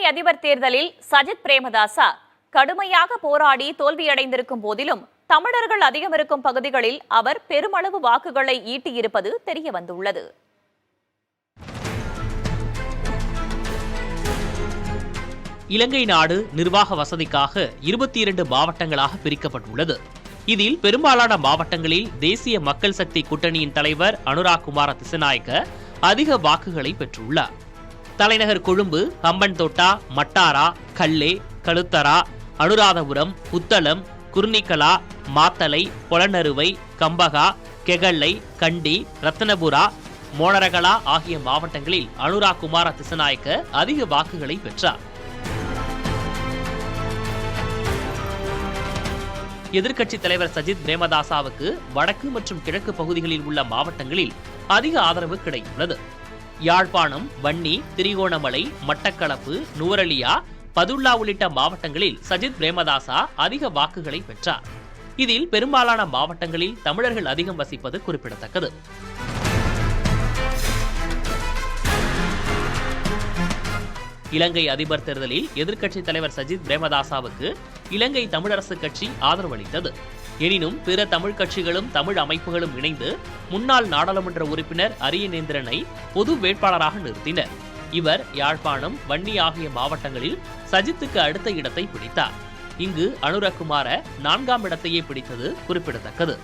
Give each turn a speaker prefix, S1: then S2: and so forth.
S1: அதிபர் தேர்தலில் சஜித் பிரேமதாசா கடுமையாக போராடி தோல்வியடைந்திருக்கும் போதிலும் தமிழர்கள் அதிகம் இருக்கும் பகுதிகளில் அவர் பெருமளவு வாக்குகளை ஈட்டியிருப்பது தெரியவந்துள்ளது.
S2: இலங்கை நாடு நிர்வாக வசதிக்காக 22 மாவட்டங்களாக பிரிக்கப்பட்டுள்ளது. இதில் பெரும்பாலான மாவட்டங்களில் தேசிய மக்கள் சக்தி கூட்டணியின் தலைவர் அனுராக் குமார திசநாயக்க அதிக வாக்குகளை பெற்றுள்ளார். தலைநகர் கொழும்பு, ஹம்பன்தோட்டா, மட்டாரா, கல்லே, கழுத்தரா, அனுராதபுரம், புத்தளம், குர்னிகலா, மாத்தலை, பொலனறுவை, கம்பகா, கெகல்லை, கண்டி, ரத்தனபுரா, மோனரகலா ஆகிய மாவட்டங்களில் அனுராக் குமார திசநாயக்க அதிக வாக்குகளை பெற்றார். எதிர்க்கட்சித் தலைவர் சஜித் பிரேமதாசாவுக்கு வடக்கு மற்றும் கிழக்கு பகுதிகளில் உள்ள மாவட்டங்களில் அதிக ஆதரவு கிடைத்துள்ளது. யாழ்ப்பாணம், வன்னி, திரிகோணமலை, மட்டக்களப்பு, நுவரெலியா, பதுல்லா உள்ளிட்ட மாவட்டங்களில் சஜித் பிரேமதாசா அதிக வாக்குகளை பெற்றார். இதில் பெரும்பாலான மாவட்டங்களில் தமிழர்கள் அதிகம் வசிப்பது குறிப்பிடத்தக்கது. இலங்கை அதிபர் தேர்தலில் எதிர்க்கட்சித் தலைவர் சஜித் பிரேமதாசாவுக்கு இலங்கை தமிழரசுக் கட்சி ஆதரவு அளித்தது. எனினும் பிற தமிழ் கட்சிகளும் தமிழ் அமைப்புகளும் இணைந்து முன்னாள் நாடாளுமன்ற உறுப்பினர் அரியநேந்திரனை பொது வேட்பாளராக நிறுத்தினர். இவர் யாழ்ப்பாணம், வன்னி ஆகிய மாவட்டங்களில் சஜித்துக்கு அடுத்த இடத்தை பிடித்தார். இங்கு அனுரகுமார 4ஆம் இடத்தையே பிடித்தது குறிப்பிடத்தக்கது.